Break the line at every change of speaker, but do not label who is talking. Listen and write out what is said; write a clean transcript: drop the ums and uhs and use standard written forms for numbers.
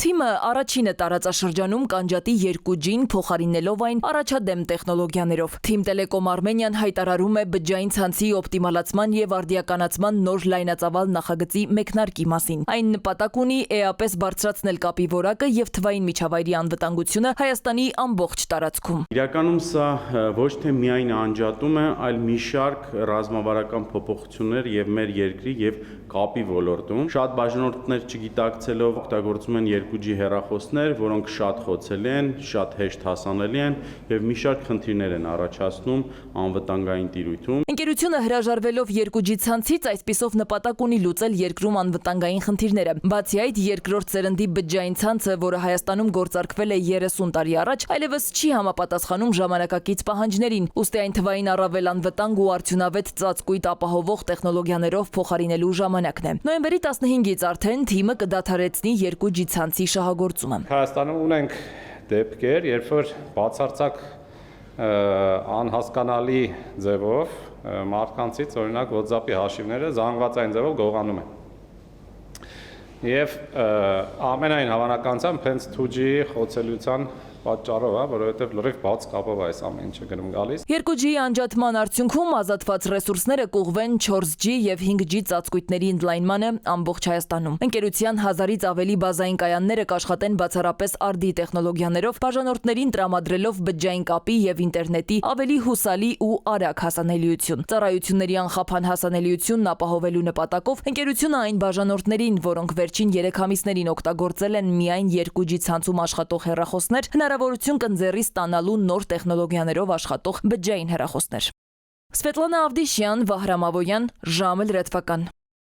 Թիմը առաջինը տարածաշրջանում կանջատի 2G-ին փոխարինելով այն առաջադեմ տեխնոլոգիաներով։ Թիմ Տելեկոմ Արմենիան հայտարարում է բջջային ցանցի օպտիմալացման եւ արդիականացման նոր լայնածավալ նախագծի մեկնարկի մասին։ Այն նպատակ ունի էապես բարձրացնել կապի որակը եւ թվային միջավայրի անվտանգությունը Հայաստանի ամբողջ տարածքում։
Իրականում սա ոչ թե միայն անջատում է, այլ մի շարք ռազմավարական փոփոխություններ եւ մեր երկրի եւ կապի ոլորտում։ Շատ բաժանորդներ չգիտակցելով օգտագործում են 2G հեռախոսներ, որոնք շատ խոցելի են, շատ հեշտ հասանելի են եւ մի շարք խնդիրներ են առաջացնում անվտանգային տիրույթում։
Ընկերությունը հրաժարվելով 2G ցանցից այսպիսով նպատակ ունի լուծել երկրում անվտանգային խնդիրները։ Բացի այդ, երկրորդ սերնդի բջջային ցանցը, որը Հայաստանում գործարկվել է 30 տարի առաջ, այլևս չի համապատասխանում ժամանակակից պահանջներին, ուստի այն թվային առավել անվտանգ ու արդյունավետ ծածկույթ ապահովող տեխնոլոգիաներով փոխարինելու ժամանակն է։ Նոյեմբերի 15-ից արդեն թիմը կդադարեցնի 2G ցանցի շահագործումը։
Հայաստանում ունենք դեպքեր, երբ որ բացարձակ անհասկանալի ձևով մարդկանցից օրինակ WhatsApp-ի հաշիվները զանգվածային ձևով գողանում են։ Եվ ամենայն հավանականությամբ հենց 2G խոցելիության պատճառով, որովհետև լրիվ բաց կապով այս ամեն ինչը գնում գալիս։
2G անջատման արդյունքում ազատված ռեսուրսները կուղվեն 4G եւ 5G ծածկույթների ընդլայնմանը ամբողջ Հայաստանում։ Ընկերության 1000-ից ավելի բազային կայանները կաշխատեն բացառապես RD տեխնոլոգիաներով, բաժանորդներին տրամադրելով բջջային կապի եւ ինտերնետի ավելի հուսալի ու արագ հասանելիություն։ Ծառայությունների անխափան հասանելիությունն ապահովելու նպատակով ընկերությունը այն բաժանորդներին, որոնք վերջին 3 ամիսներին օգտագործել են միայն 2G ցանցում աշխատող հեռախոսներ, հնարավորություն կընձեռի ստանալու նոր տեխնոլոգիաներով աշխատող բջջային հեռախոսներ։ Սվետլանա Ավդիշյան, Վահրամ Ավոյան, ժամը լրատվական։